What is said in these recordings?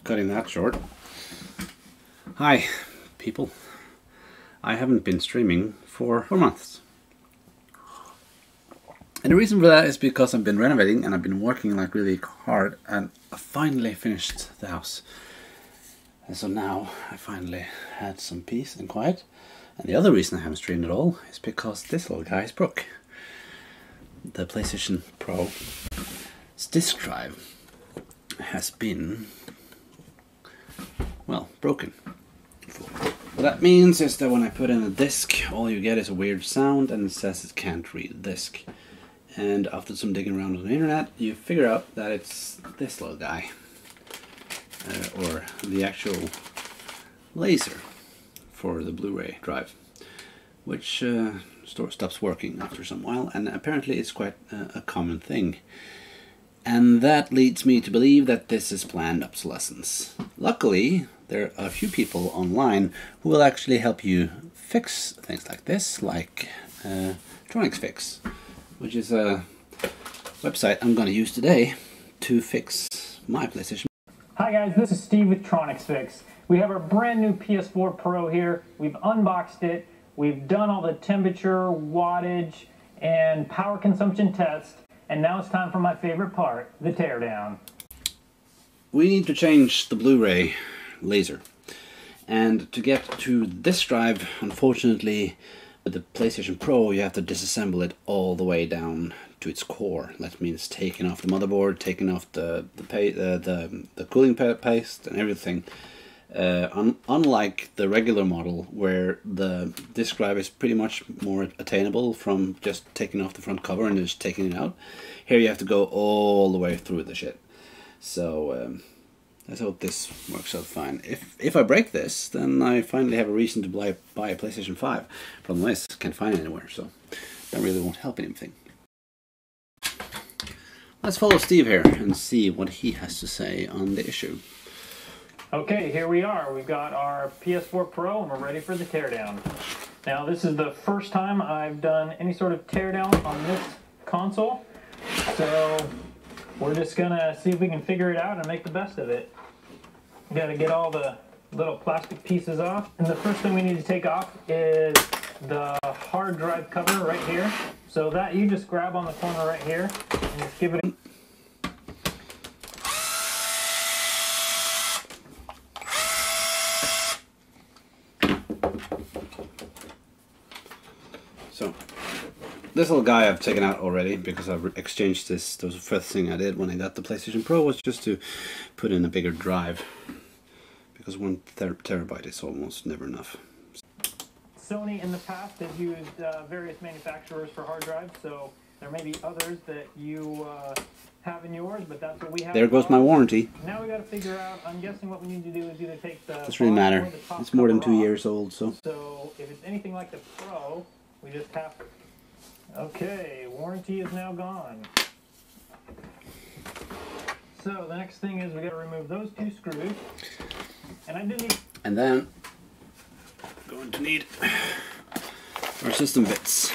cutting that short. Hi, people. I haven't been streaming for 4 months. And the reason for that is because I've been renovating and I've been working like really hard, and I finally finished the house. And so now I finally had some peace and quiet. And the other reason I haven't streamed at all is because this little guy is broke. The PlayStation Pro's disk drive has been, well, broken. What that means is that when I put in a disc, all you get is a weird sound and it says it can't read the disc. And after some digging around on the internet, you figure out that it's this little guy. Or the actual laser for the Blu-ray drive, which stops working after some while, and apparently it's quite a common thing. And that leads me to believe that this is planned obsolescence. Luckily, there are a few people online who will actually help you fix things like this, like Tronics Fix, which is a website I'm going to use today to fix my PlayStation. Hi guys, this is Steve with Tronics Fix. We have our brand new PS4 Pro here. We've unboxed it. We've done all the temperature, wattage, and power consumption tests. And now it's time for my favorite part, the teardown. We need to change the Blu-ray laser. And to get to this drive, unfortunately, with the PlayStation Pro, you have to disassemble it all the way down to its core. That means taking off the motherboard, taking off the cooling paste and everything. Unlike the regular model, where the disk drive is pretty much more attainable from just taking off the front cover and just taking it out, here you have to go all the way through the shit. So let's hope this works out fine. If I break this, then I finally have a reason to buy a PlayStation 5. Problem is, can't find it anywhere, so that really won't help anything. Let's follow Steve here and see what he has to say on the issue. Okay, here we are. We've got our PS4 Pro and we're ready for the teardown. Now this is the first time I've done any sort of teardown on this console, so we're just gonna see if we can figure it out and make the best of it. We gotta get all the little plastic pieces off, and the first thing we need to take off is the hard drive cover right here. So that you just grab on the corner right here and just give it a So, this little guy I've taken out already because I've exchanged this. That was the first thing I did when I got the PlayStation Pro, was just to put in a bigger drive, because 1 terabyte is almost never enough. Sony in the past has used various manufacturers for hard drives, so there may be others that you have in yours, but that's what we have. There goes my warranty. Now we got to figure out, I'm guessing what we need to do is either take the... Doesn't really matter. It's more than 2 years old, so... So if it's anything like the Pro, we just have... Okay, warranty is now gone. So the next thing is we got to remove those 2 screws. And I didn't even... And then we're going to need our system bits.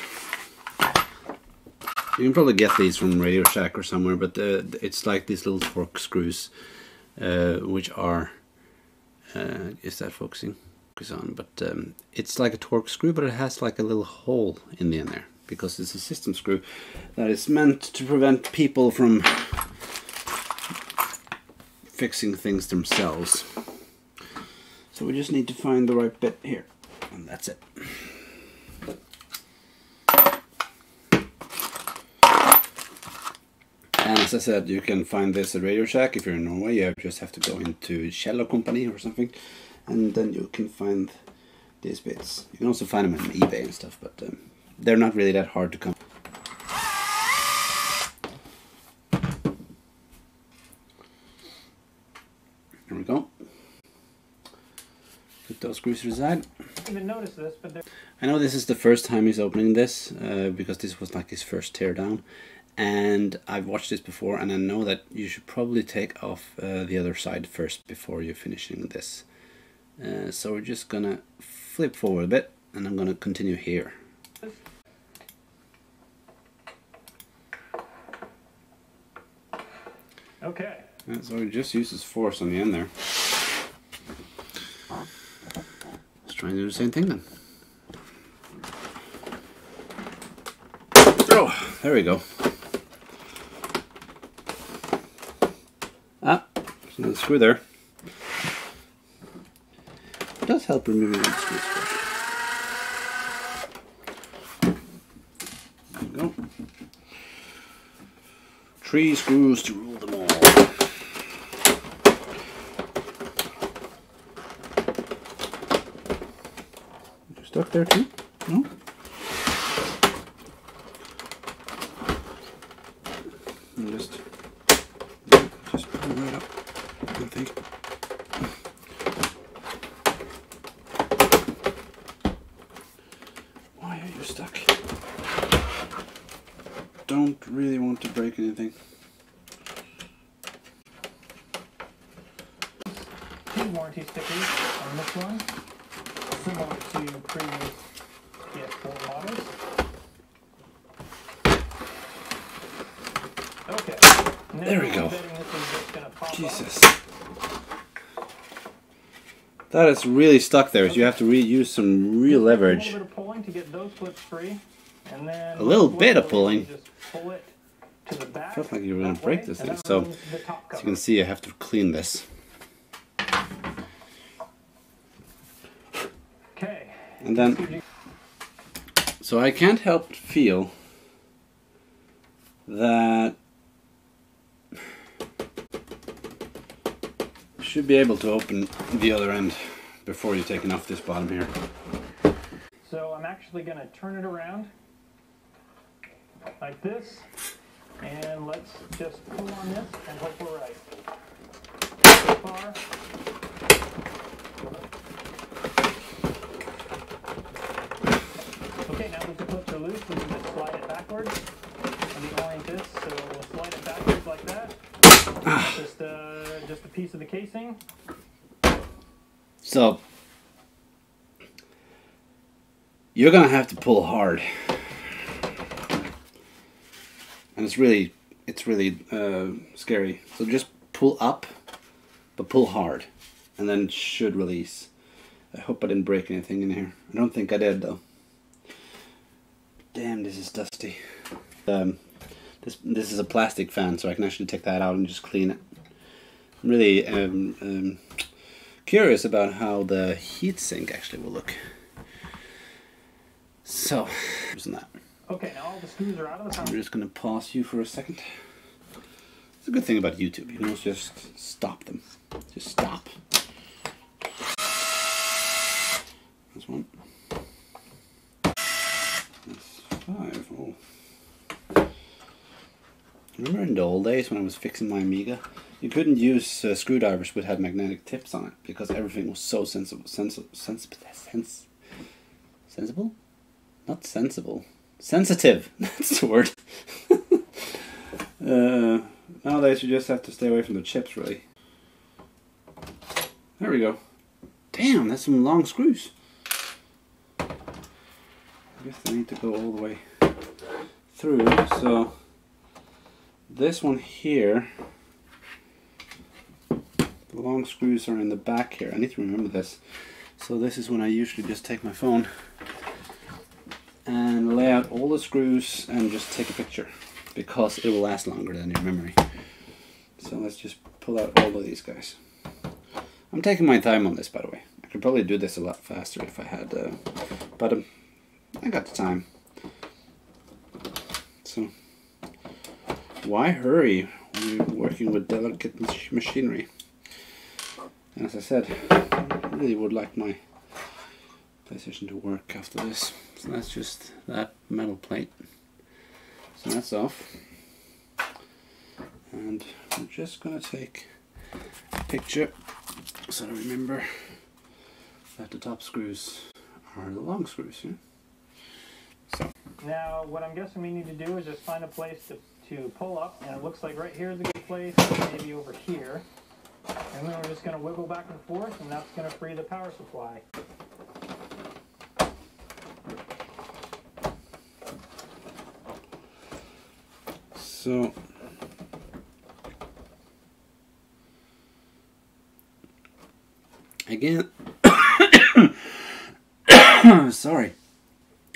You can probably get these from Radio Shack or somewhere, but it's like these little torque screws, which are... is that focusing? Focus on, but it's like a torque screw, but it has like a little hole in the end there, because it's a system screw that is meant to prevent people from fixing things themselves. So we just need to find the right bit here, and that's it. And as I said, you can find this at Radio Shack. If you're in Norway, you just have to go into Shell Company or something, and then you can find these bits. You can also find them on eBay and stuff, but they're not really that hard to come. There we go. Put those screws aside. I didn't even notice this, but I know this is the first time he's opening this, because this was like his first teardown. And I've watched this before, and I know that you should probably take off the other side first before you're finishing this. So we're just gonna flip forward a bit, and I'm gonna continue here. Okay. So it just uses force on the end there. try and do the same thing then. Oh, there we go. Ah, there's another screw there. It does help removing the screws. There we go. 3 screws to rule them all. You're stuck there too? No? Just pull it right up, I think. Why are you stuck? Don't really want to break anything. 2 warranty stickers on this one, similar to previous PS4 models. Okay. Now There we go. I'm betting this is just gonna pop Jesus. up. That is really stuck there, so you have to use some real leverage. A little bit of pulling to get those clips free, and then A little bit of pulling. Just pull it to the back. Felt like you were going to break this thing. and that So, removes the top as you cover. can see, I have to clean this. Okay. And then, so I can't help but feel that you should be able to open the other end before you take off this bottom here. So I'm actually going to turn it around like this, and let's just pull on this and hope we're right. So far, okay, now that the clips are loose, we can just slide it backwards and orient this. So we'll slide it backwards like that. Just a piece of the casing. So, you're going to have to pull hard. And it's really scary. So just pull up, but pull hard. And then it should release. I hope I didn't break anything in here. I don't think I did though. Damn, this is dusty. This is a plastic fan, so I can actually take that out and just clean it. I'm really curious about how the heatsink actually will look. So, isn't that? Okay, now all the screws are out of the I'm power. just going to pause you for a second. It's a good thing about YouTube. You can always just stop them. Just stop. That's 1. That's 5. Oh. Remember in the old days when I was fixing my Amiga? You couldn't use screwdrivers which had magnetic tips on it because everything was so sensible. Sensible? Not sensible. Sensitive. That's the word. Nowadays you just have to stay away from the chips, really. There we go. Damn, that's some long screws. I guess I need to go all the way through. So this one here, the long screws are in the back here. I need to remember this. So this is when I usually just take my phone and lay out all the screws and just take a picture because it will last longer than your memory. So let's just pull out all of these guys. I'm taking my time on this, by the way. I could probably do this a lot faster if I had, but I got the time. So why hurry when you're working with delicate machinery? And as I said, I really would like my PlayStation to work after this. So that's just that metal plate. So that's off. And I'm just going to take a picture so I remember that the top screws are the long screws. Yeah? So Now, what I'm guessing we need to do is just find a place to pull up, and it looks like right here is a good place, maybe over here. And then we're just going to wiggle back and forth, and that's going to free the power supply. So again, Sorry.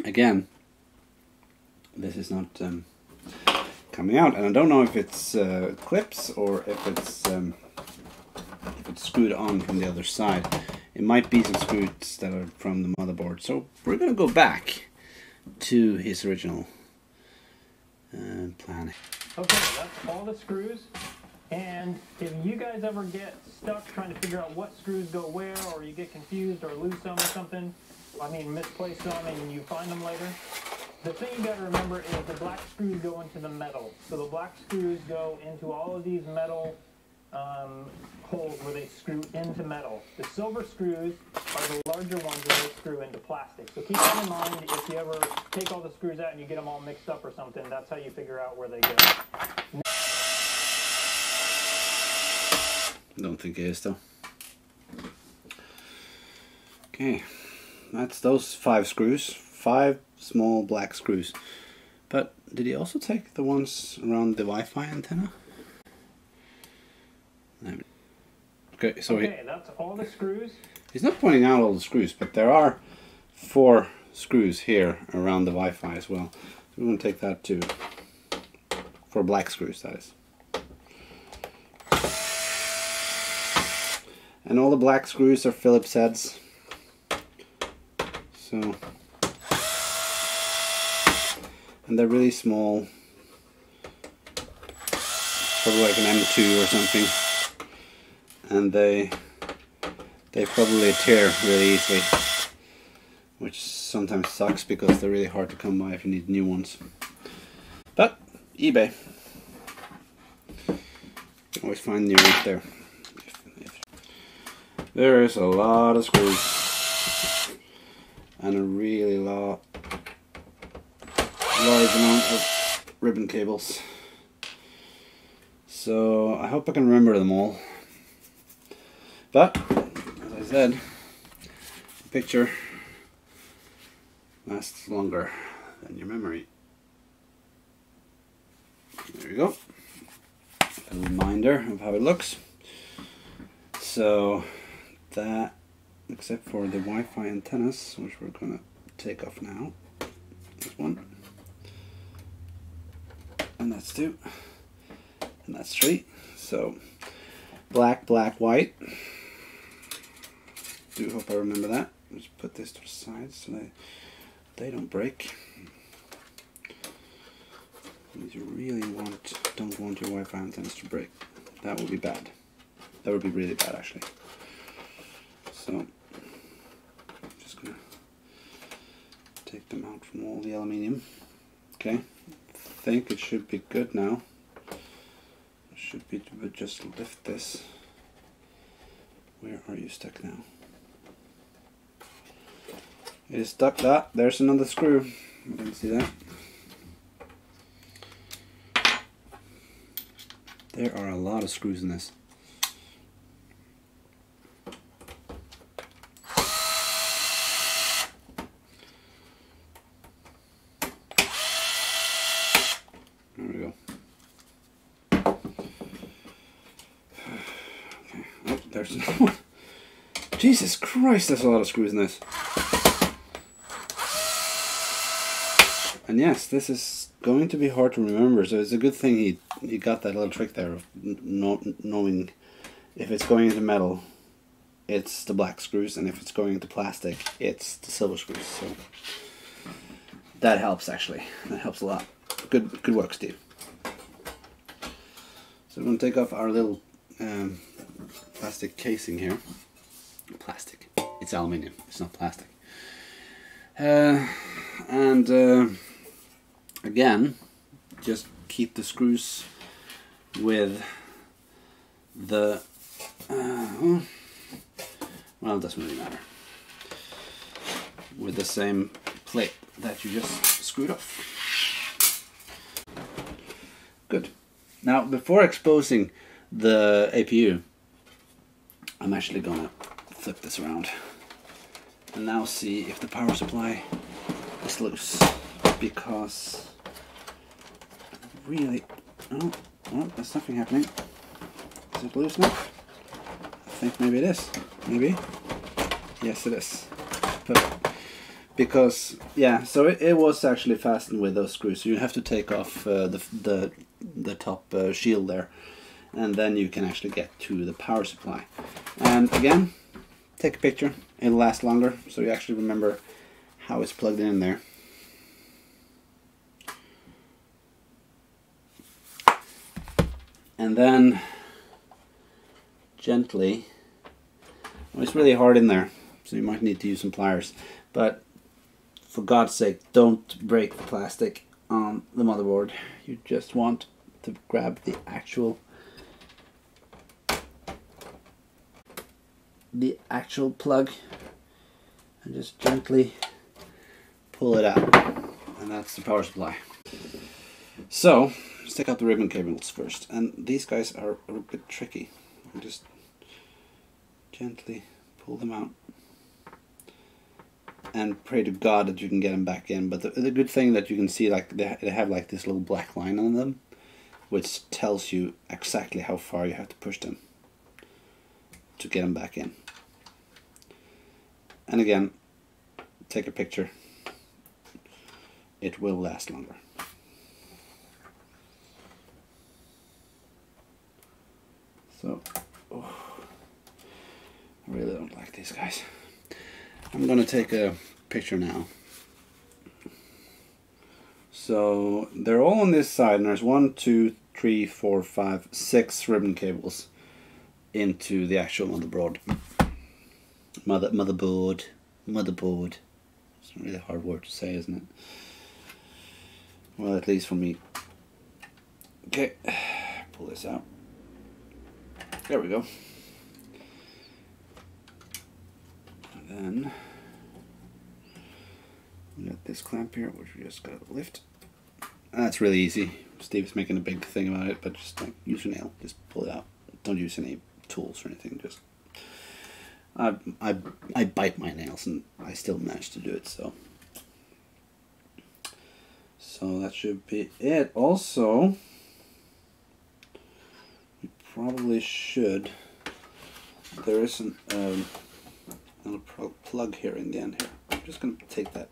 Again, this is not coming out, and I don't know if it's clips or if it's screwed on from the other side. It might be some screws that are from the motherboard. So we're going to go back to his original plan. Okay, that's all the screws. And if you guys ever get stuck trying to figure out what screws go where, or you get confused or lose some or something, I mean misplace some and you find them later, the thing you got to remember is the black screws go into the metal. So the black screws go into all of these metal holes where they screw into metal. The silver screws are the larger ones that they screw into plastic. So keep that in mind. If you ever take all the screws out and you get them all mixed up or something, that's how you figure out where they go. Don't think it is though. Okay, that's those 5 screws. 5 small black screws. But did he also take the ones around the Wi-Fi antenna? Okay, so that's all the screws. He's not pointing out all the screws, but there are 4 screws here around the Wi-Fi as well. So we're going to take that too. 4 black screws, that is. And all the black screws are Phillips heads. So, and they're really small. Probably like an M2 or something. And they probably tear really easily, which sometimes sucks because they're really hard to come by if you need new ones. But eBay, you can always find new ones there. There is a lot of screws and a really large amount of ribbon cables. So I hope I can remember them all. But, as I said, the picture lasts longer than your memory. There you go. A reminder of how it looks. So, that, except for the Wi-Fi antennas, which we're going to take off now. There's 1. And that's 2. And that's 3. So, black, black, white. Do hope I remember that. Let's put this to the side so they don't break. You really don't want your Wi-Fi antennas to break. That would be bad. That would be really bad actually. So I'm just gonna take them out from all the aluminium. Okay, I think it should be good now. It should be to just lift this. Where are you stuck now? It is stuck. That there's another screw. I didn't see that. There are a lot of screws in this. There we go. Okay. Oh, there's another one. Jesus Christ, there's a lot of screws in this. And yes, this is going to be hard to remember, so it's a good thing he got that little trick there of knowing if it's going into metal, it's the black screws, and if it's going into plastic, it's the silver screws. So that helps actually. That helps a lot. Good work, Steve. So we're going to take off our little plastic casing here. Plastic. It's aluminium. It's not plastic. Again, just keep the screws with the well, it doesn't really matter, with the same plate that you just screwed off. Good. Now, before exposing the APU, I'm actually gonna flip this around and now see if the power supply is loose, because really, oh, there's nothing happening. Is it loose now? I think maybe it is. Maybe. Yes, it is. But because yeah, so it was actually fastened with those screws. So you have to take off the top shield there, and then you can actually get to the power supply. And again, take a picture. It'll last longer, so you actually remember how it's plugged in there. And then gently, well, it's really hard in there, so you might need to use some pliers, but for God's sake, don't break the plastic on the motherboard. You just want to grab the actual plug and just gently pull it out, and that's the power supply. So let's take out the ribbon cables first, and these guys are a bit tricky. You just gently pull them out and pray to God that you can get them back in. But the good thing that you can see, like they have like this little black line on them, which tells you exactly how far you have to push them to get them back in. And again, take a picture. It will last longer. So, oh, I really don't like these guys. I'm gonna take a picture now. So they're all on this side, and there's 1, 2, 3, 4, 5, 6 ribbon cables into the actual motherboard. Motherboard. It's a really hard word to say, isn't it? Well, at least for me. Okay, pull this out. There we go. And then we got this clamp here, which we just gotta lift. That's really easy. Steve's making a big thing about it, but just like use your nail, just pull it out. Don't use any tools or anything. Just I bite my nails and I still manage to do it. So that should be it. Also, we probably should. There is another plug here in the end here. I'm just gonna take that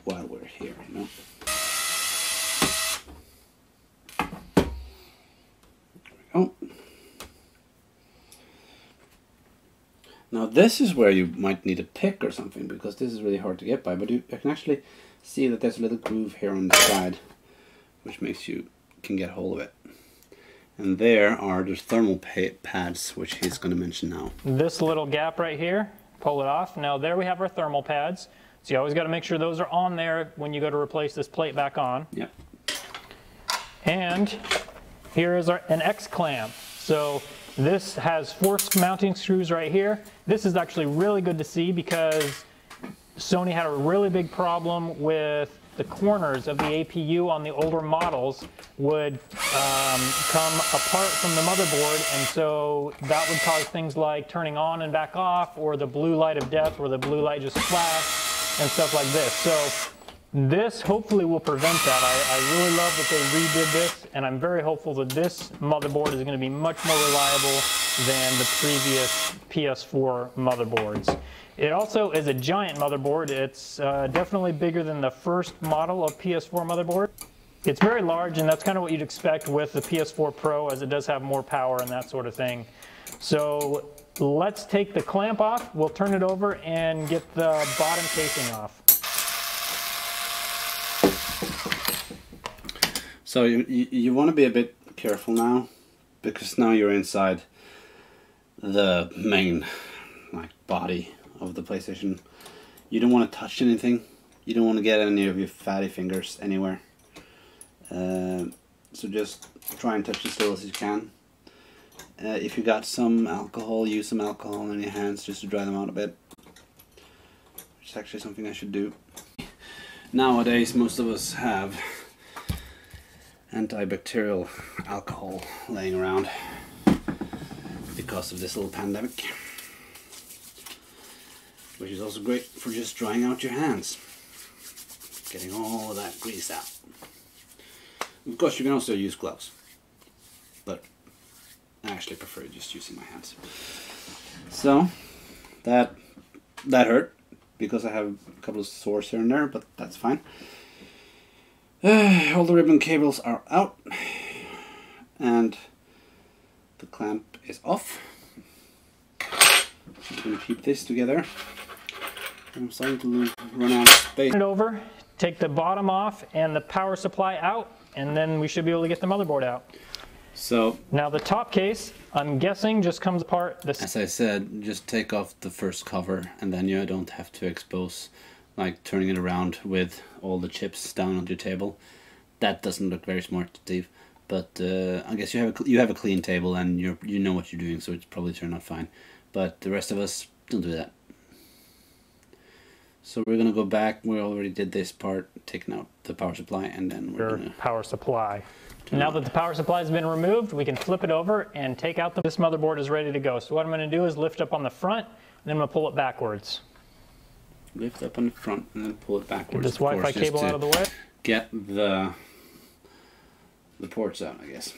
while we're here, you know. There we go. Now this is where you might need a pick or something, because this is really hard to get by, but you can actually see that there's a little groove here on the side which makes you can get hold of it. And there are the thermal pads, which he's going to mention now. This little gap right here, pull it off. Now there we have our thermal pads. So you always got to make sure those are on there when you go to replace this plate back on. Yep. And here is an X clamp. So this has 4 mounting screws right here. This is actually really good to see because Sony had a really big problem with the corners of the APU on the older models would come apart from the motherboard, and so that would cause things like turning on and back off, or the blue light of death where the blue light just flashed and stuff like this. So this hopefully will prevent that. I really love that they redid this, and I'm very hopeful that this motherboard is going to be much more reliable than the previous PS4 motherboards. It also is a giant motherboard. It's definitely bigger than the first model of PS4 motherboard. It's very large, and that's kind of what you'd expect with the PS4 Pro, as it does have more power and that sort of thing. So let's take the clamp off. We'll turn it over and get the bottom casing off. So you want to be a bit careful now, because now you're inside the main body of the PlayStation. You don't want to touch anything. You don't want to get any of your fatty fingers anywhere. So just try and touch as little as you can. If you got some alcohol, use some alcohol in your hands just to dry them out a bit. Which is actually something I should do. Nowadays, most of us have antibacterial alcohol laying around because of this little pandemic, which is also great for just drying out your hands, getting all of that grease out. Of course, you can also use gloves, but I actually prefer just using my hands. So that hurt, because I have a couple of sores here and there, but that's fine. All the ribbon cables are out, and the clamp is off. I'm going to keep this together. I'm starting to run out of space. Turn it over, take the bottom off and the power supply out, and then we should be able to get the motherboard out. So now the top case, I'm guessing, just comes apart. As I said, just take off the first cover, and then you don't have to expose, like turning it around with all the chips down on your table. That doesn't look very smart, Steve. But I guess you have a clean table and you know what you're doing, so it's probably turned out fine. But the rest of us don't do that. So we're gonna go back. We already did this part, taking out the power supply, and then we're gonna power supply. Now that the power supply has been removed, we can flip it over and take out this motherboard is ready to go. So what I'm going to do is lift up on the front, and then I'm going to pull it backwards. Lift up on the front and then pull it backwards. Get this Wi-Fi cable out of the way. Get the ports out, I guess.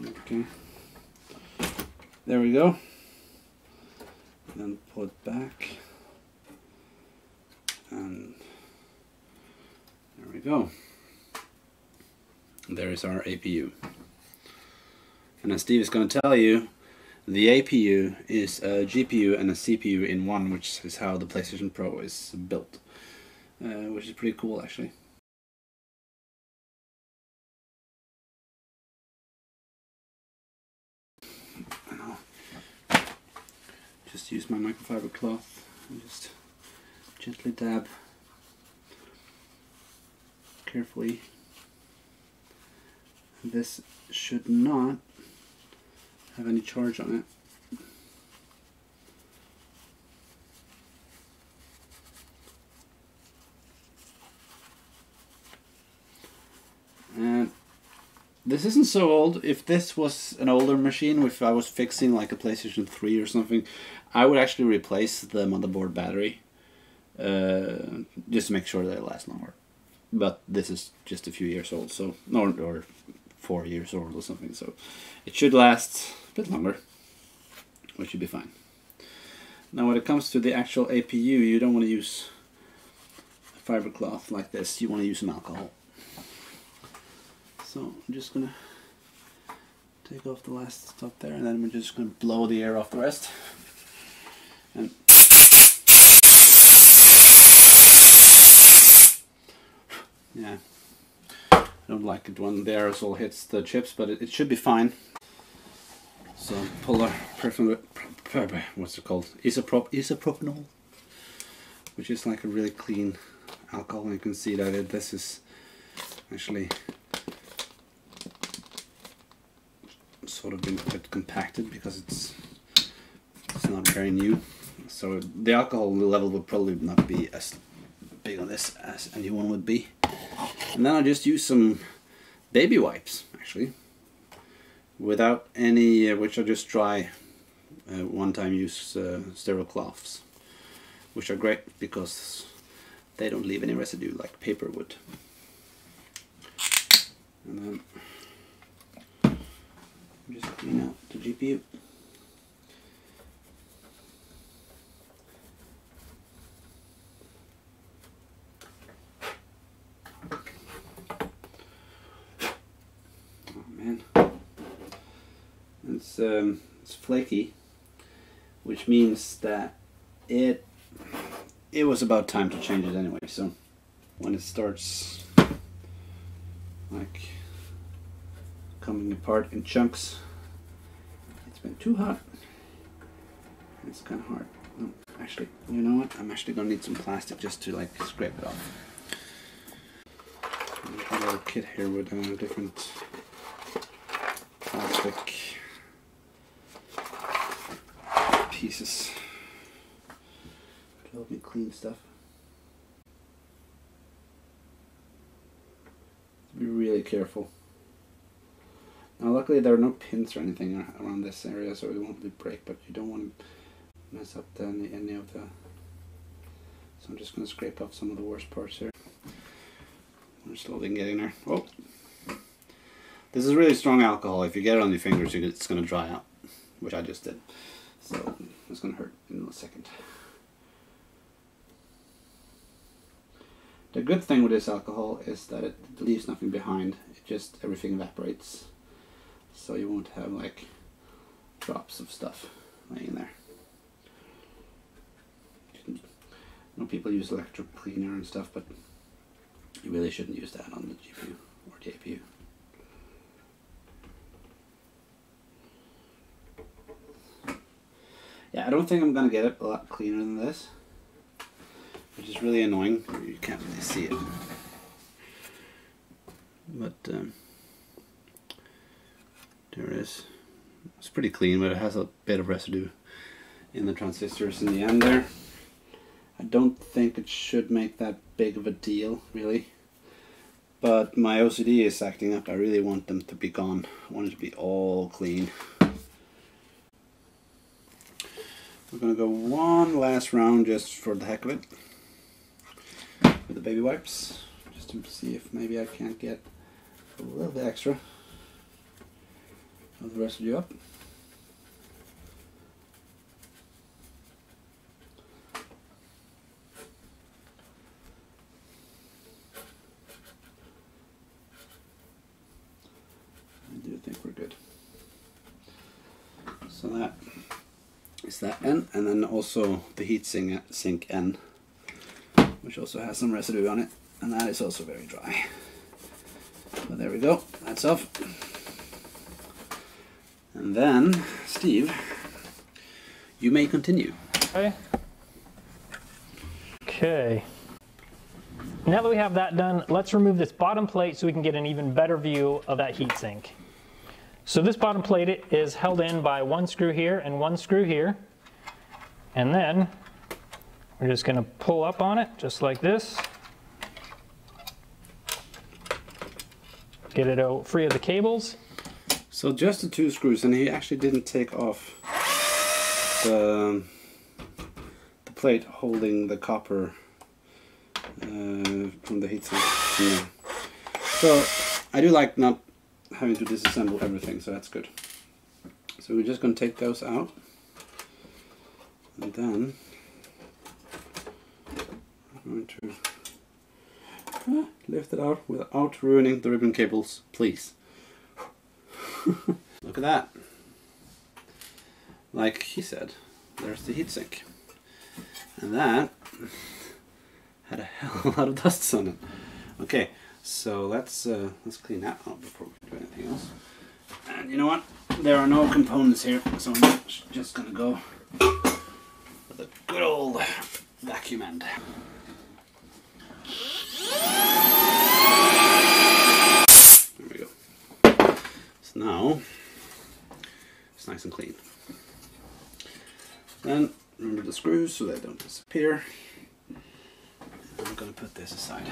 Okay. There we go. And then pull it back. And there we go. There is our APU. And as Steve is going to tell you, the APU is a GPU and a CPU in one, which is how the PlayStation Pro is built. Which is pretty cool, actually. And I'll just use my microfiber cloth and just gently dab carefully. And this should not have any charge on it. And this isn't so old. If this was an older machine, if I was fixing like a PlayStation 3 or something, I would actually replace the motherboard battery. Just to make sure that it lasts longer. But this is just a few years old, so or 4 years old or something, so it should last a bit longer, which should be fine. Now when it comes to the actual APU, you don't want to use a fiber cloth like this, you want to use some alcohol. So I'm just gonna take off the last stuff there, and then we're just gonna blow the air off the rest. And yeah, I don't like it when the aerosol hits the chips, but it should be fine. So pull a what's it called? Isopropanol, which is like a really clean alcohol, and you can see that this is actually sort of been a bit compacted because it's not very new. So the alcohol level would probably not be as big on this as a new one would be. And then I'll just use some baby wipes, actually, without any, which are just dry, one-time use sterile cloths, which are great because they don't leave any residue like paper would. And then just clean out the GPU. It's flaky, which means that it was about time to change it anyway. So when it starts like coming apart in chunks, it's been too hot. It's kind of hard. No, actually, you know what? I'm actually gonna need some plastic just to like scrape it off. I've got a little kit here with different plastic pieces to help me clean stuff. Be really careful. Now luckily there are no pins or anything around this area, so it won't break, but you don't want to mess up any of the... So I'm just going to scrape off some of the worst parts here. We're slowly getting there. Oh! This is really strong alcohol. If you get it on your fingers, it's going to dry out. which I just did. So it's going to hurt in a second. The good thing with this alcohol is that it leaves nothing behind. It just, everything evaporates. So you won't have like drops of stuff laying there. You know, people use electric cleaner and stuff, but you really shouldn't use that on the GPU or the APU. Yeah, I don't think I'm going to get it a lot cleaner than this, which is really annoying. You can't really see it. But there it is. It's pretty clean, but it has a bit of residue in the transistors in the end there. I don't think it should make that big of a deal, really. But my OCD is acting up. I really want them to be gone. I want it to be all clean. We're going to go one last round just for the heck of it with the baby wipes, just to see if maybe I can't get a little bit extra of the residue up. I do think we're good. So that is that end, and then also the heat sink end, which also has some residue on it, and that is also very dry. But there we go, that's off. And then, Steve, you may continue. Okay. Now that we have that done, let's remove this bottom plate so we can get an even better view of that heatsink. So this bottom plate is held in by one screw here and one screw here. And then we're just going to pull up on it just like this. Get it out free of the cables. So just the two screws, and he actually didn't take off the plate holding the copper from the heatsink. So I do like not having to disassemble everything, so that's good. So we're just going to take those out, and then I'm going to lift it out without ruining the ribbon cables, please. Look at that. Like he said, there's the heatsink, and that had a hell of a lot of dust on it. Okay, so let's clean that out before we do anything else. And you know what? There are no components here, so I'm just gonna go with a good old vacuum end. There we go. So now it's nice and clean. Then remember the screws so they don't disappear. I'm going to put this aside.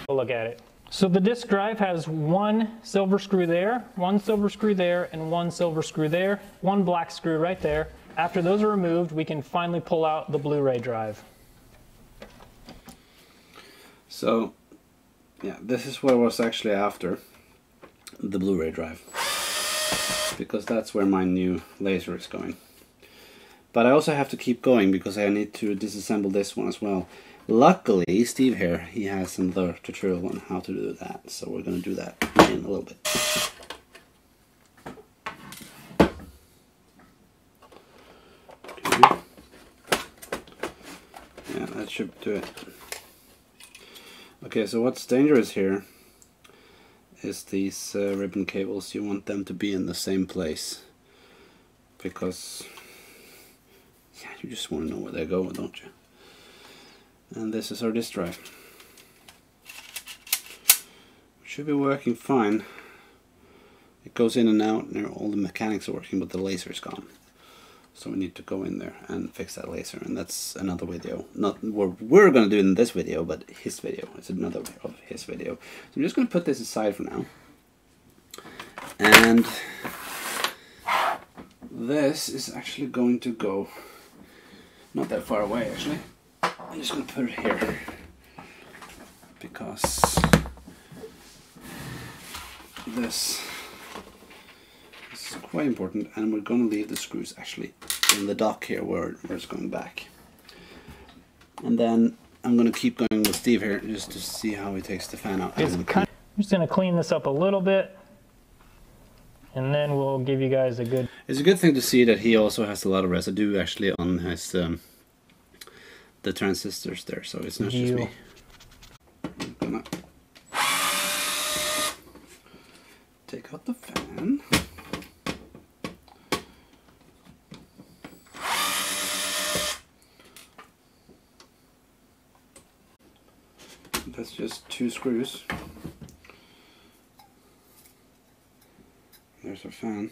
We'll look at it. So the disk drive has one silver screw there, one silver screw there, and one silver screw there, one black screw right there. After those are removed, we can finally pull out the Blu-ray drive. So, yeah, this is what I was actually after, the Blu-ray drive, because that's where my new laser is going. But I also have to keep going because I need to disassemble this one as well. Luckily, Steve here, he has another tutorial on how to do that, so we're going to do that in a little bit. Okay. Yeah, that should do it. Okay, so what's dangerous here is these ribbon cables. You want them to be in the same place, because yeah, you just want to know where they're going, don't you? And this is our disk drive. It should be working fine. It goes in and out and all the mechanics are working, but the laser is gone. So we need to go in there and fix that laser, and that's another video. Not what we're going to do in this video, but his video. It's another of his video. So I'm just going to put this aside for now. And this is actually going to go not that far away, actually. I'm just going to put it here because this is It's quite important, and we're going to leave the screws actually in the dock here where it's going back. And then I'm going to keep going with Steve here just to see how he takes the fan out. I'm just going to clean this up a little bit, and then we'll give you guys a good... It's a good thing to see that he also has a lot of residue actually on his the transistors there, so it's not just me. I'm gonna take out the fan. That's just 2 screws. There's our fan.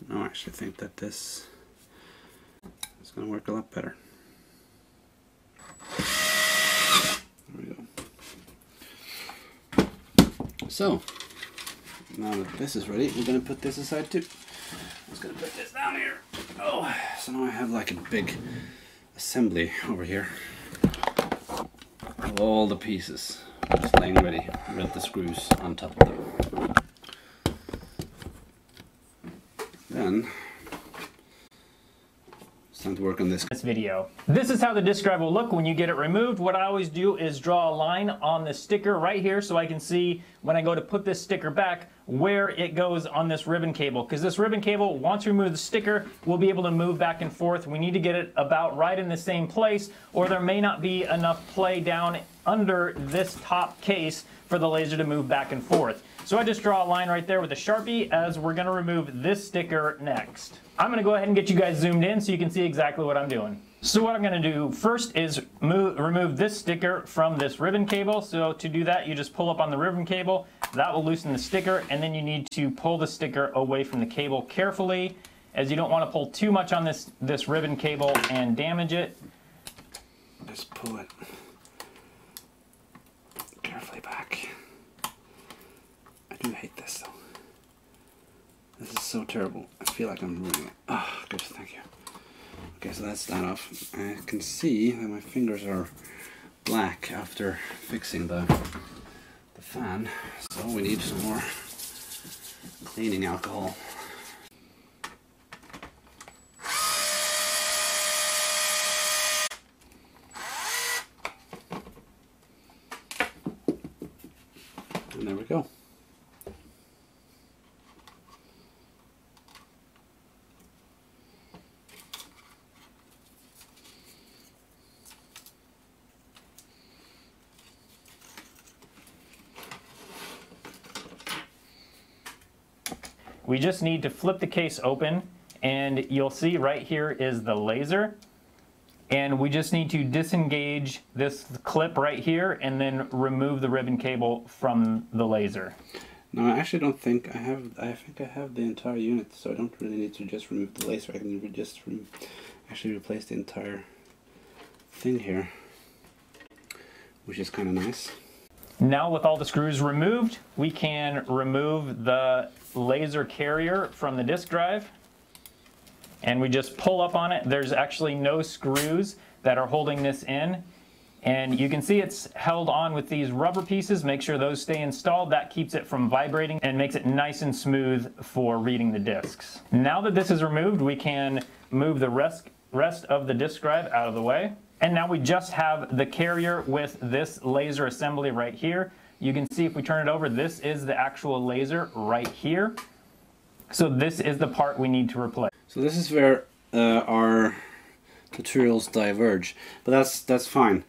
No, I actually think that this is going to work a lot better. There we go. So, now that this is ready, we're going to put this aside too. I'm just going to put this down here. Oh, so now I have like a big assembly over here of all the pieces just laying ready with the screws on top of them. Then it's time to work on this video. This is how the disk drive will look when you get it removed. What I always do is draw a line on the sticker right here so I can see when I go to put this sticker back where it goes on this ribbon cable, because this ribbon cable, once we remove the sticker, we'll be able to move back and forth. We need to get it about right in the same place, or there may not be enough play down under this top case for the laser to move back and forth. So I just draw a line right there with a Sharpie as we're going to remove this sticker next. I'm going to go ahead and get you guys zoomed in so you can see exactly what I'm doing. So what I'm going to do first is remove this sticker from this ribbon cable. So to do that, you just pull up on the ribbon cable. That will loosen the sticker, and then you need to pull the sticker away from the cable carefully, as you don't want to pull too much on this ribbon cable and damage it. Just pull it carefully back. I do hate this though. This is so terrible. I feel like I'm ruining it. Ah, oh, good, thank you. Okay, so that's that off. I can see that my fingers are black after fixing the fan, so we need some more cleaning alcohol. And there we go. We just need to flip the case open, and you'll see right here is the laser. And we just need to disengage this clip right here and then remove the ribbon cable from the laser. No, I actually don't think I have. I think I have the entire unit, so I don't really need to just remove the laser. I can just actually replace the entire thing here, which is kind of nice. Now with all the screws removed, we can remove the laser carrier from the disk drive, and we just pull up on it. There's actually no screws that are holding this in, and you can see it's held on with these rubber pieces. Make sure those stay installed. That keeps it from vibrating and makes it nice and smooth for reading the discs. Now that this is removed, we can move the rest of the disk drive out of the way. And now we just have the carrier with this laser assembly right here. You can see if we turn it over, this is the actual laser right here. So this is the part we need to replace. So this is where our tutorials diverge, but that's fine,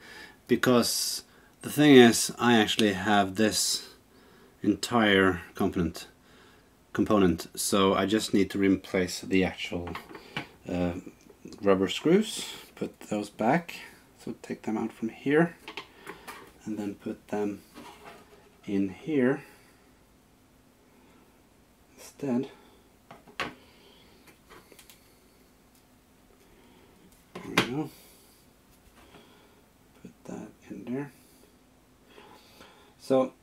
because the thing is I actually have this entire component, so I just need to replace the actual rubber screws. Put those back, so take them out from here and then put them in here instead. There we go. Put that in there. So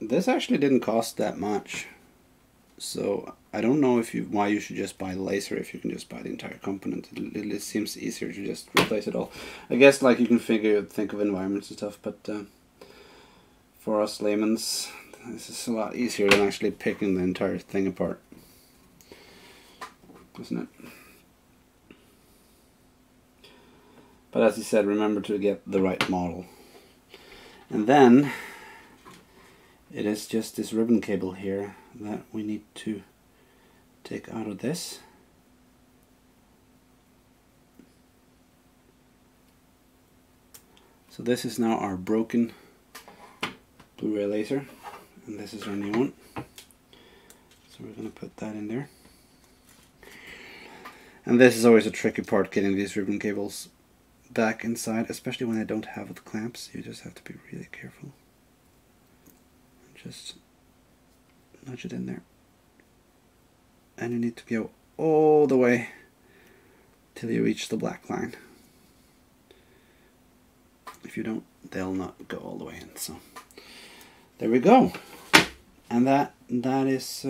this actually didn't cost that much, so I don't know why you should just buy the laser if you can just buy the entire component. It seems easier to just replace it all. I guess like you can think of environments and stuff, but for us laymen's, this is a lot easier than actually picking the entire thing apart, isn't it? But as he said, remember to get the right model. And then it is just this ribbon cable here that we need to take out of this. So this is now our broken Blu-ray laser, and this is our new one. So we're going to put that in there. And this is always a tricky part, getting these ribbon cables back inside, especially when I don't have the clamps. You just have to be really careful. Just nudge it in there. And you need to go all the way till you reach the black line. If you don't, they'll not go all the way in. So there we go. And that is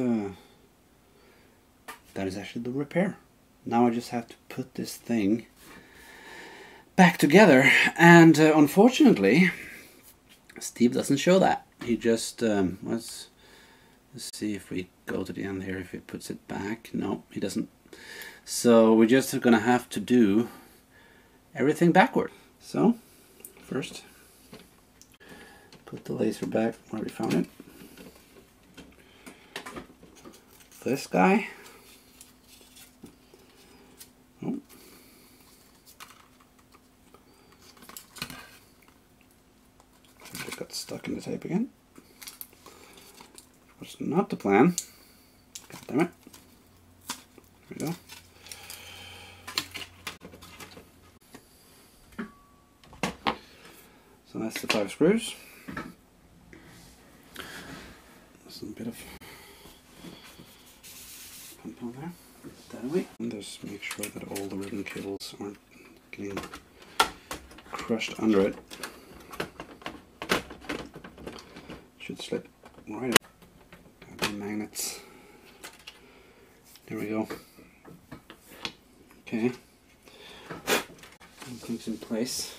actually the repair. Now I just have to put this thing back together, and unfortunately Steve doesn't show that. He just let's see if we go to the end here, if he puts it back. No, he doesn't. So we're just gonna have to do everything backward. So first, put the laser back where we found it. This guy. Oh. It got stuck in the tape again. Was not the plan. God damn it. There we go. So that's the 5 screws. There's a bit of compound there. Put that away. And just make sure that all the ribbon cables aren't getting crushed under it. Should slip right up. Got the magnets. There we go. Okay. Everything's in place.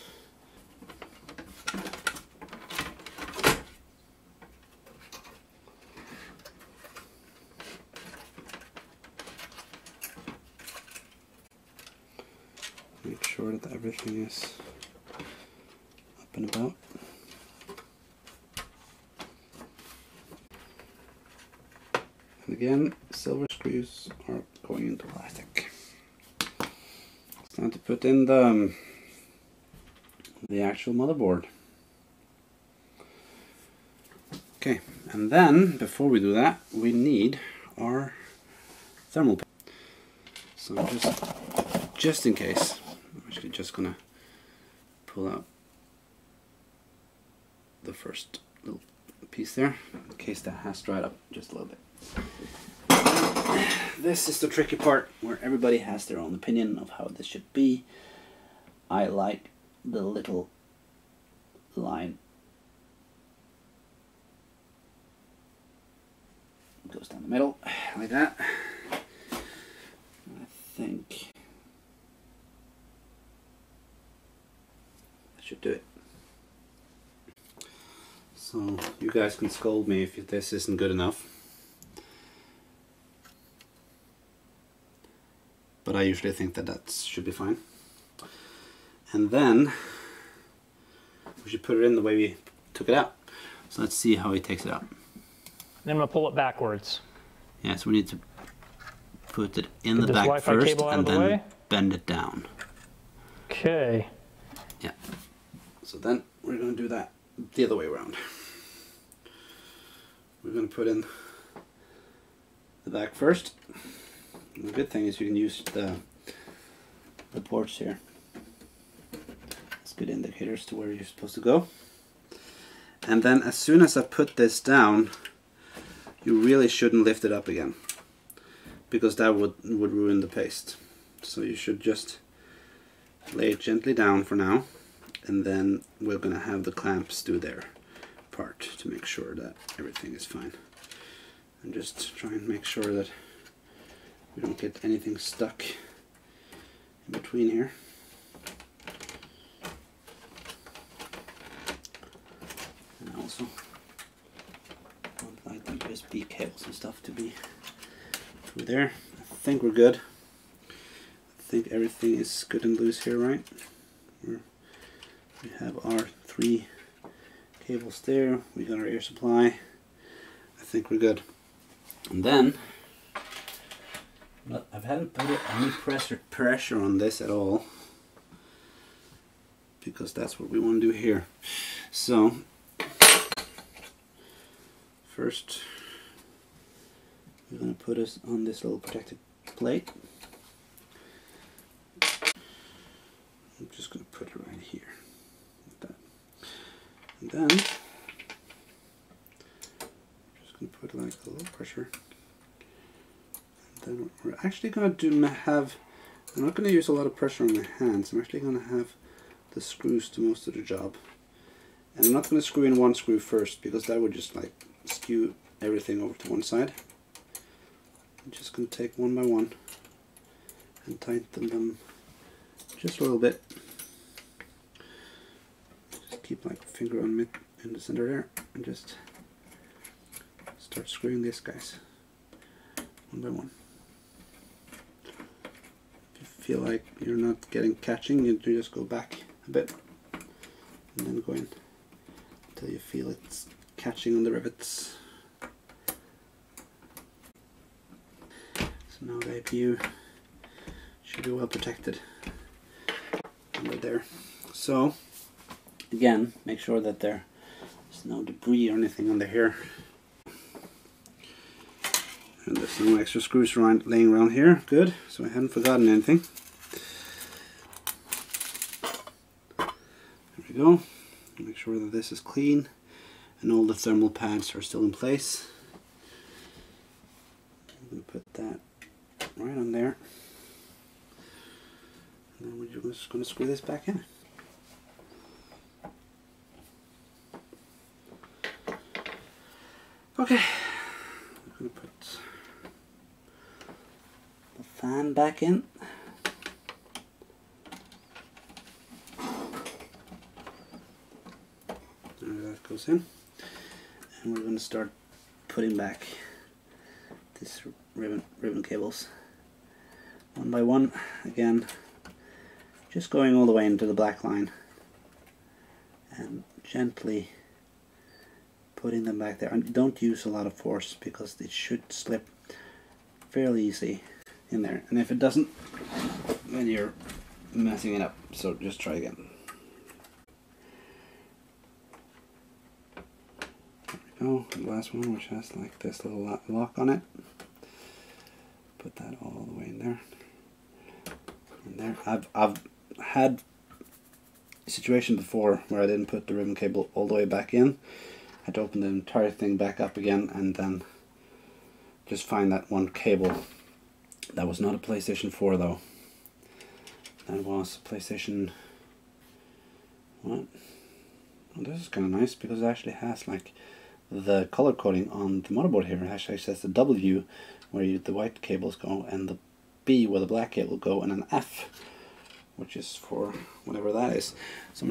Make sure that everything is up and about. And again, silver screws are going into plastic. It's time to put in the actual motherboard. Okay, and then before we do that, we need our thermal paste. So just in case, I'm actually just gonna pull out the first little piece there, in case that has dried up just a little bit. This is the tricky part where everybody has their own opinion of how this should be. I like the little line goes down the middle like that. I think that should do it. So you guys can scold me if this isn't good enough. But I usually think that should be fine. And then we should put it in the way we took it out. So let's see how he takes it out. Then I'm going to pull it backwards. Yeah, so we need to put it in the back first and then bend it down. Okay. Yeah. So then we're going to do that the other way around. We're going to put in the back first. The good thing is you can use the ports here. It's good indicators to where you're supposed to go. And then as soon as I put this down, you really shouldn't lift it up again, because that would ruin the paste. So you should just lay it gently down for now, and then we're going to have the clamps do their part to make sure that everything is fine. And just try and make sure that We don't get anything stuck in between here. And I also don't like the USB cables and stuff to be through there. I think we're good. I think everything is good and loose here, right? We have our 3 cables there. We got our air supply. I think we're good. And then I haven't put any pressure on this at all, because that's what we want to do here. So first we're going to put us on this little protective plate. I'm just going to put it right here, like that. And then I'm just going to put like a little pressure. And then we're actually going to I'm not going to use a lot of pressure on my hands. I'm actually going to have the screws do most of the job. And I'm not going to screw in one screw first, because that would just like skew everything over to one side. I'm just going to take one by one and tighten them just a little bit. Just keep like a finger on it in the center there, and just start screwing these guys one by one. If you feel like you're not catching, you just go back a bit and then go in until you feel it's catching on the rivets. So now the APU should be well protected under there. So again, make sure that there's no debris or anything under here. And there's no extra screws laying around here. Good, so I haven't forgotten anything. There we go. Make sure that this is clean and all the thermal pads are still in place. I'm going to put that right on there. And then we're just going to screw this back in. Okay, I'm going to put the fan back in. There that goes in. And we're going to start putting back these ribbon cables one by one. Again, just going all the way into the black line and gently putting them back there. And don't use a lot of force, because it should slip fairly easy in there. And if it doesn't, then you're messing it up. So just try again. There we go. The last one, which has like this little lock on it. Put that all the way in there. And there. I've had a situation before where I didn't put the ribbon cable all the way back in. I had to open the entire thing back up again and then just find that one cable. That was not a PlayStation 4 though. That was a PlayStation... what? Well, this is kind of nice, because it actually has like the color coding on the motherboard here. It actually says the W where the white cables go, and the B where the black cable go, and an F, which is for whatever that is. So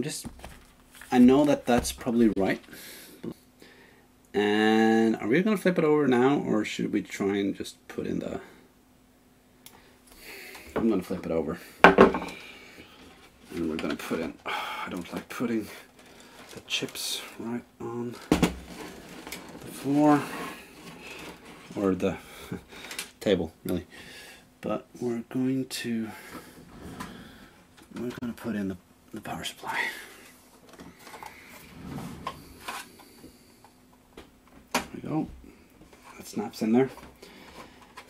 I know that that's probably right. And are we going to flip it over now, or should we try and just put in the... I'm going to flip it over. And we're going to put in... I don't like putting the chips right on the floor. Or the table, really. But we're going to put in the power supply. Go. That snaps in there.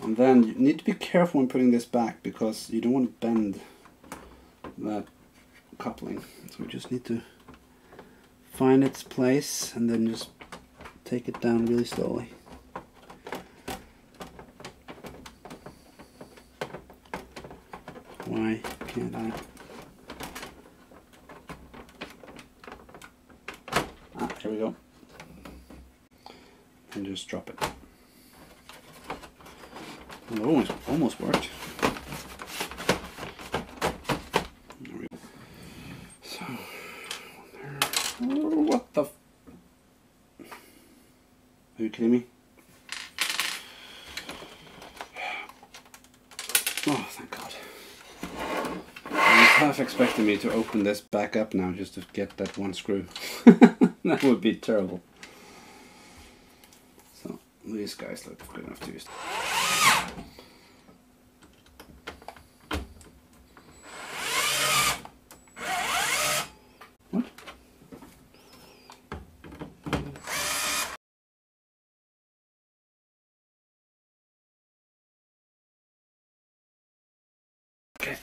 And then you need to be careful when putting this back, because you don't want to bend that coupling. So we just need to find its place and then just take it down really slowly. Why can't I? Ah, here we go. And just drop it. Well, it almost worked. There we go. So, there. Oh, what the? Are you kidding me? Oh, thank God. I was half expecting me to open this back up now just to get that one screw. That would be terrible. So, these guys look good enough to use. What? Okay.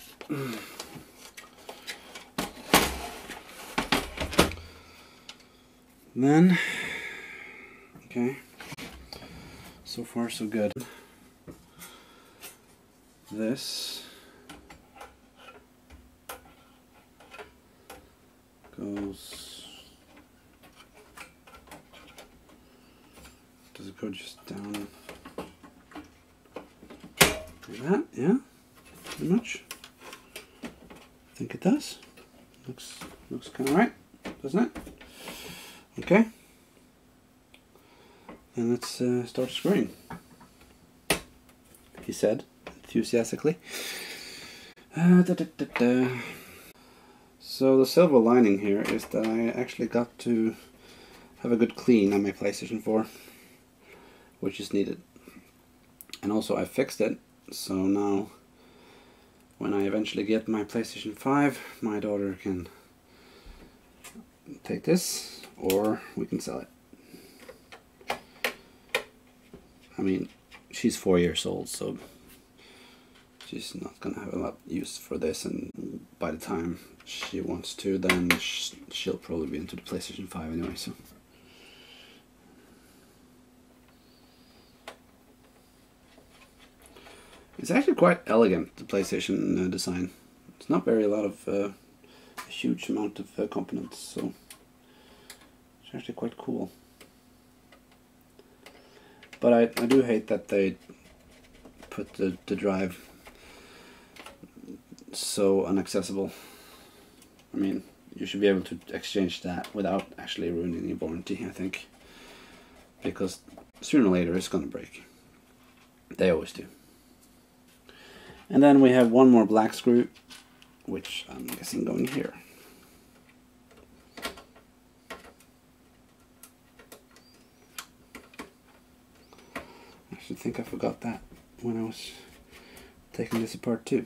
Then, okay, so far so good. This goes, does it go just down like that? Yeah, pretty much. I think it does. Looks kind of right, doesn't it? Okay, then let's start screwing, he said enthusiastically. So the silver lining here is that I actually got to have a good clean on my PlayStation 4, which is needed. And also I fixed it, so now when I eventually get my PlayStation 5, my daughter can take this, or we can sell it. I mean, she's 4 years old, so she's not gonna have a lot of use for this, and by the time she wants to, then she'll probably be into the PlayStation 5 anyway, so. It's actually quite elegant, the PlayStation design. It's not very a huge amount of components, so it's actually quite cool. But I do hate that they put the drive so inaccessible. I mean, you should be able to exchange that without actually ruining your warranty, I think. Because sooner or later it's gonna break. They always do. And then we have one more black screw, which I'm guessing going here. I should think I forgot that when I was taking this apart too.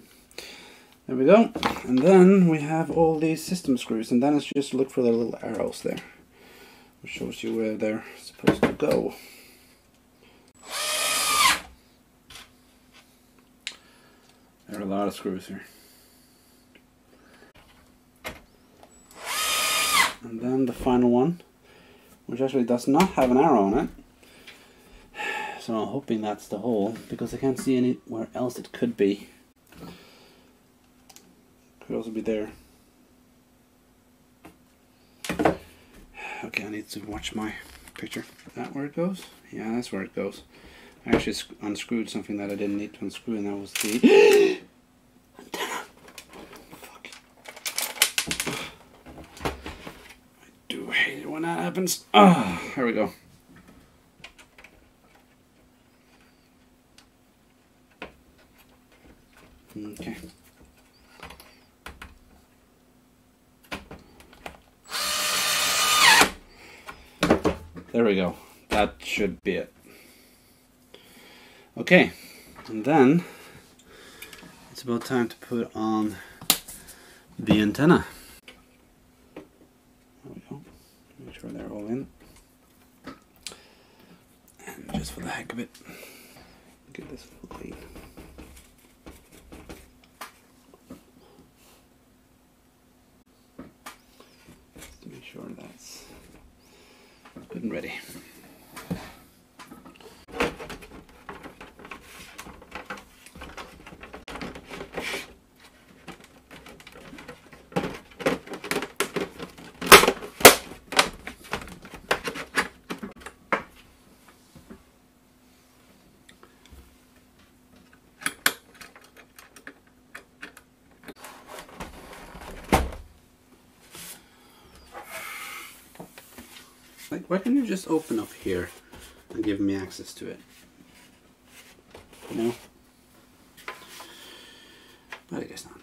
There we go. And then we have all these system screws, and then it's just look for the little arrows there, which shows you where they're supposed to go. There are a lot of screws here. And then the final one, which actually does not have an arrow on it. So I'm hoping that's the hole, because I can't see anywhere else it could be. Could also be there. Okay, I need to watch my picture. Is that where it goes? Yeah, that's where it goes. I actually unscrewed something that I didn't need to unscrew, and that was the antenna. Fuck. I do hate it when that happens. Ah, here we go. Okay. There we go. That should be it. Okay, and then it's about time to put on the antenna. There we go. Make sure they're all in. And just for the heck of it, get this clean. Just to make sure that's good and ready. Like, why can't you just open up here and give me access to it? You know? But I guess not.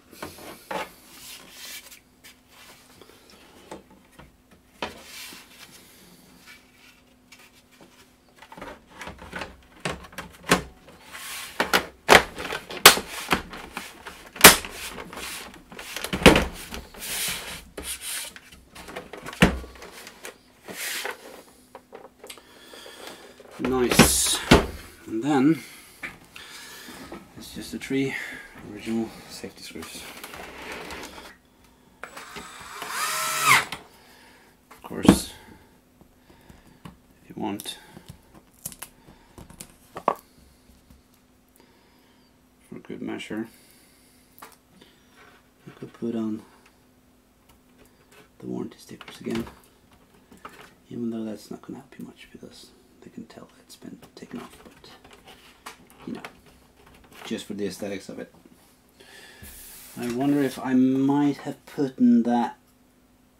Nice. And then it's just the 3 original safety screws. Of course, if you want, for good measure, you could put on the warranty stickers again, even though that's not going to help you much because they can tell it's been taken off, but you know, just for the aesthetics of it. I wonder if I might have put that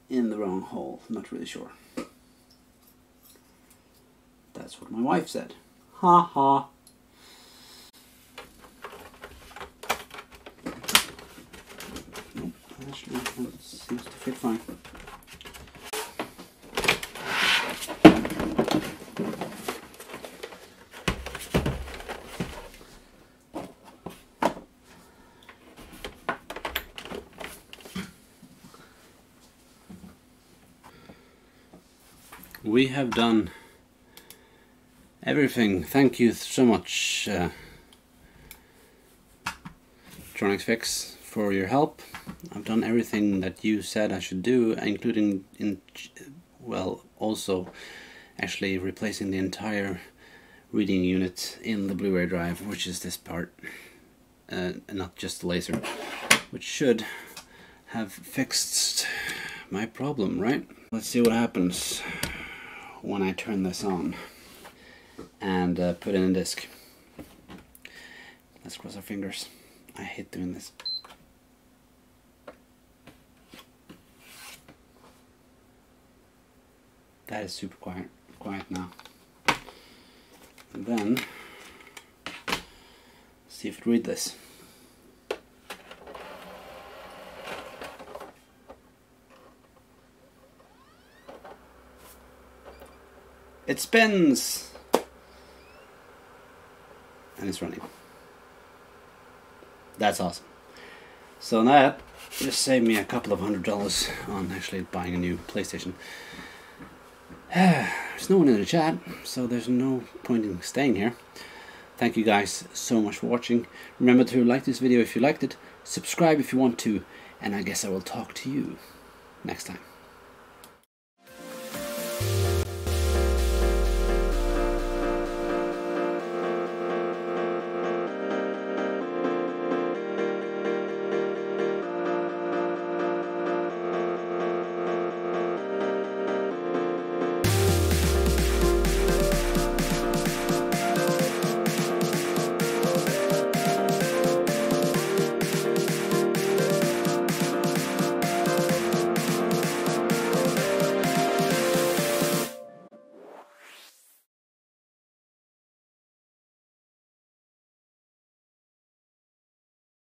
in the wrong hole. I'm not really sure. That's what my wife said. Ha ha. Nope, actually that seems to fit fine. We have done everything. Thank you so much, Tronics Fix, for your help. I've done everything that you said I should do, including also actually replacing the entire reading unit in the Blu-ray drive, which is this part, and not just the laser, which should have fixed my problem, right? Let's see what happens when I turn this on and put in a disc. Let's cross our fingers. I hate doing this. That is super quiet now. And then see if it reads this. It spins! And it's running. That's awesome. So that just saved me a couple of $100 on actually buying a new PlayStation. There's no one in the chat, so there's no point in staying here. Thank you guys so much for watching. Remember to like this video if you liked it, subscribe if you want to, and I guess I will talk to you next time.